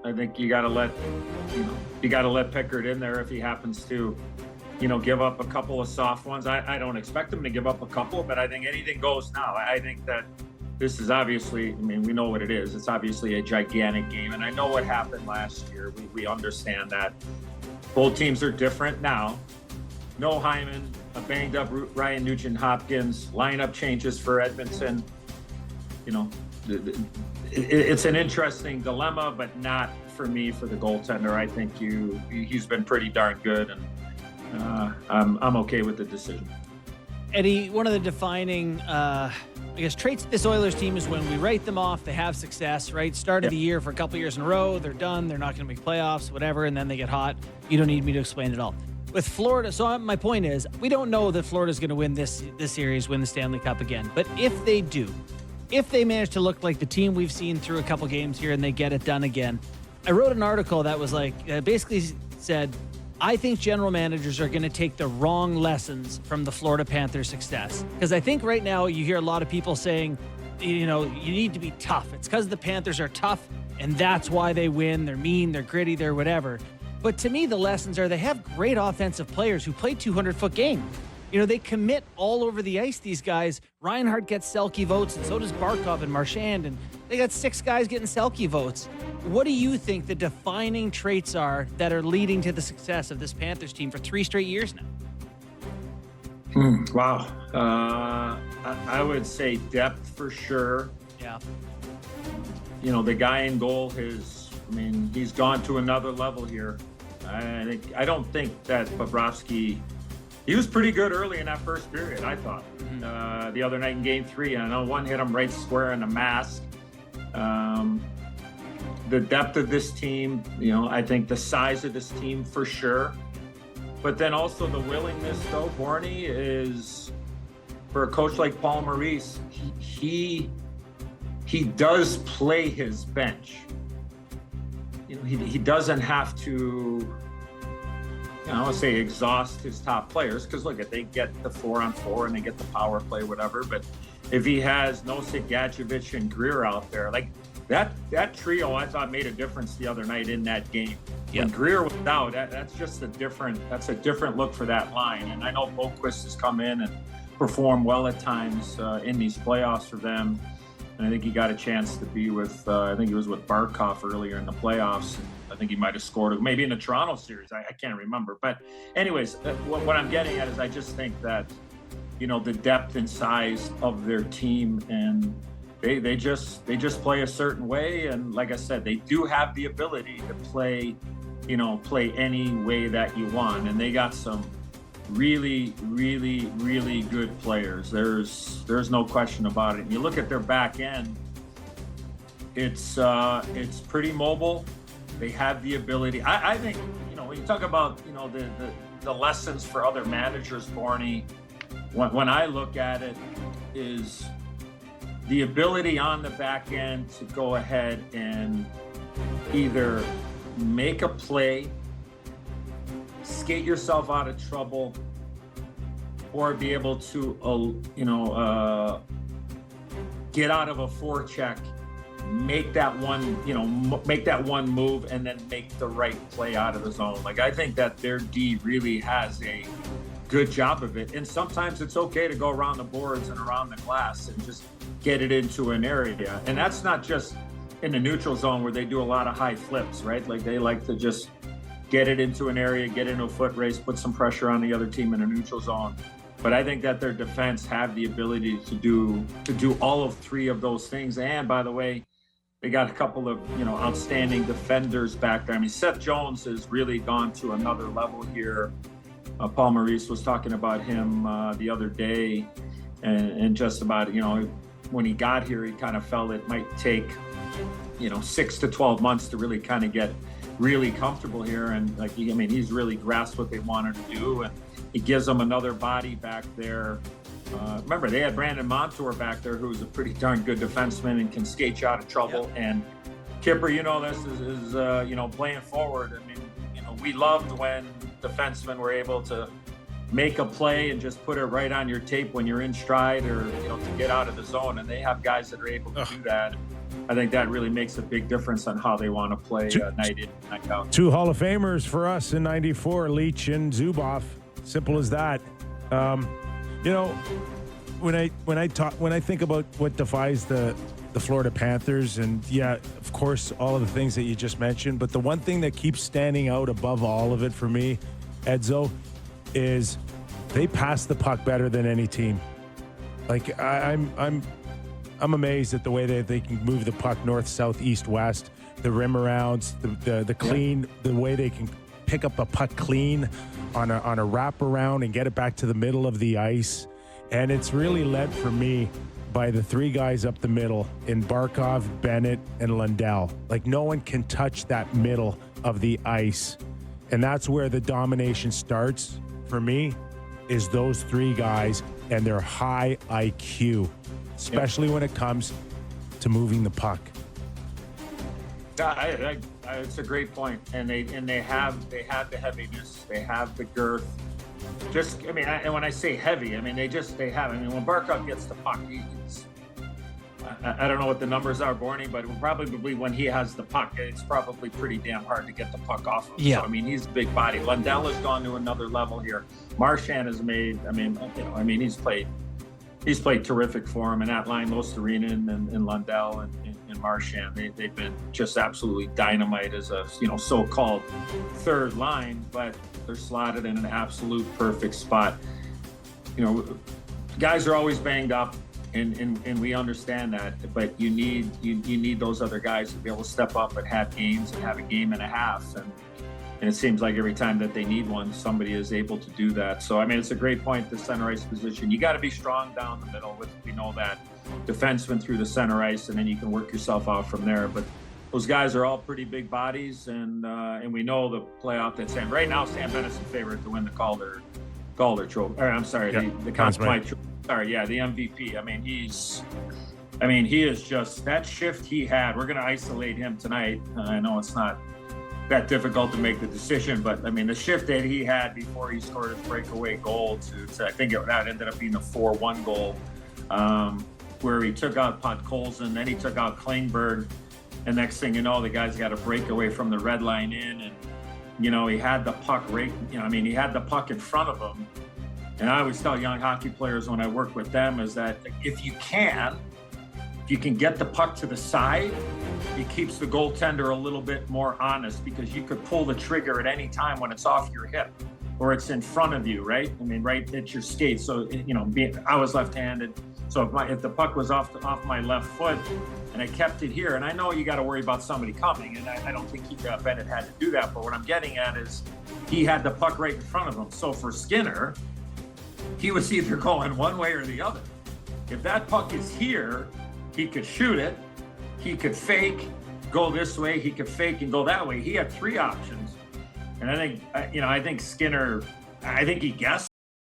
I think you got to let Pickard in there if he happens to, give up a couple of soft ones. I don't expect him to give up a couple, but I think anything goes now. I think that this is obviously, we know what it is. It's obviously a gigantic game, and I know what happened last year. We understand that. Both teams are different now. No Hyman, a banged up Ryan Nugent-Hopkins, lineup changes for Edmonton. It's an interesting dilemma, but not for me for the goaltender. I think he's been pretty darn good, and I'm okay with the decision. Eddie, one of the defining, traits of this Oilers team is when we write them off, they have success, right? Start of the year for a couple years in a row, they're done, they're not going to make playoffs, whatever, and then they get hot. You don't need me to explain it all. With Florida, so my point is, we don't know that Florida's going to win this series, win the Stanley Cup again. But if they do, if they manage to look like the team we've seen through a couple games here and they get it done again, I wrote an article that was basically said, I think general managers are going to take the wrong lessons from the Florida Panthers' success. Because I think right now you hear a lot of people saying, you need to be tough. It's because the Panthers are tough, and that's why they win. They're mean, they're gritty, they're whatever. But to me, the lessons are they have great offensive players who play 200-foot games. They commit all over the ice, these guys. Reinhart gets Selke votes, and so does Barkov and Marchand, and they got 6 guys getting Selke votes. What do you think the defining traits are that are leading to the success of this Panthers team for 3 straight years now? Wow. I would say depth for sure. Yeah. The guy in goal he's gone to another level here. I don't think that Bobrovsky, he was pretty good early in that first period, I thought. The other night in Game 3, I know one hit him right square in the mask. The depth of this team, I think the size of this team for sure. But then also the willingness, though, Borny, is for a coach like Paul Maurice, he does play his bench. He doesn't have to, I want to say exhaust his top players, because look, they get the 4-on-4 and they get the power play, whatever. But if he has Nosek, Gadjevich, and Greer out there, like that trio, I thought made a difference the other night in that game. When Greer was out, that's a different look for that line. And I know Boquist has come in and performed well at times in these playoffs for them. And I think he got a chance to be with, I think he was with Barkov earlier in the playoffs. I think he might have scored, maybe in the Toronto series. I can't remember. But anyways, what I'm getting at is I just think that, the depth and size of their team, and they just play a certain way. And like I said, they do have the ability to play any way that you want. And they got some really, really, really good players. There's no question about it. And you look at their back end, it's pretty mobile. They have the ability. I think, when you talk about, the lessons for other managers, Borny, when I look at it, is the ability on the back end to go ahead and either make a play, skate yourself out of trouble, or be able to, get out of a forecheck, make that one move, and then make the right play out of the zone. Like, I think that their D really has a good job of it. And sometimes it's okay to go around the boards and around the glass and just get it into an area. And that's not just in the neutral zone where they do a lot of high flips, right? Like, they like to just get it into an area, get into a foot race, put some pressure on the other team in a neutral zone. But I think that their defense have the ability to do all of 3 of those things. And by the way, they got a couple of, outstanding defenders back there. Seth Jones has really gone to another level here. Paul Maurice was talking about him the other day, and just about, when he got here, he kind of felt it might take, 6 to 12 months to really kind of get really comfortable here. And he's really grasped what they wanted to do, and he gives them another body back there. Remember, they had Brandon Montour back there, who's a pretty darn good defenseman and can skate you out of trouble. Yep. And Kipper, this is playing forward. We loved when defensemen were able to make a play and just put it right on your tape when you're in stride, or to get out of the zone. And they have guys that are able to do that. I think that really makes a big difference on how they want to play night in, night out. 2 Hall of Famers for us in '94, Leach and Zubov. Simple as that. You know, when I think about what defies the Florida Panthers, and yeah, of course, all of the things that you just mentioned, but the one thing that keeps standing out above all of it for me, Edzo, is they pass the puck better than any team. Like I'm amazed at the way that they can move the puck north, south, east, west, the rim arounds, the clean, the way they can pick up a puck clean on a wraparound and get it back to the middle of the ice. And it's really led for me by the 3 guys up the middle in Barkov, Bennett, and Lundell. Like, no one can touch that middle of the ice. And that's where the domination starts for me, is those 3 guys and their high IQ, especially when it comes to moving the puck. It's a great point, and they have the heaviness, they have the girth. And when I say heavy, I mean they have. I mean, when Barkov gets the puck, I don't know what the numbers are, Borny, but probably when he has the puck, it's probably pretty damn hard to get the puck off of him. Yeah. So, I mean, he's a big body. Lundell has gone to another level here. Marchand has made. He's played terrific for him, and that line, Losterinen and Lundell and Marchand, they've been just absolutely dynamite as a so-called third line, but they're slotted in an absolute perfect spot. Guys are always banged up, and we understand that, but you need those other guys to be able to step up and have games and have a game and a half, and it seems like every time that they need one, somebody is able to do that. So, I mean, it's a great point, the center ice position. You got to be strong down the middle. We know that. Defenseman through the center ice, and then you can work yourself out from there. But those guys are all pretty big bodies, and we know the playoff that's in. Right now, Sam Bennett's the favorite to win the Calder Trophy. Or, I'm sorry, the Conn Smythe Trophy. Sorry, yeah, the MVP. He is just, that shift he had. We're going to isolate him tonight. I know it's not that difficult to make the decision, but I mean, the shift that he had before he scored his breakaway goal to I think that ended up being a 4-1 goal, where he took out Podkolzin, then he took out Klingberg, and next thing you know, the guy's got a breakaway from the red line in, and he had the puck he had the puck in front of him. And I always tell young hockey players when I work with them is that if you can get the puck to the side, it keeps the goaltender a little bit more honest, because you could pull the trigger at any time when it's off your hip or it's in front of you, right? I mean, right at your skate. So, I was left-handed. So if the puck was off my left foot and I kept it here, and I know you got to worry about somebody coming, and I don't think Bennett had to do that. But what I'm getting at is he had the puck right in front of him. So for Skinner, he was either going one way or the other. If that puck is here, he could shoot it, he could fake, go this way, he could fake and go that way. He had 3 options. And I think Skinner, he guessed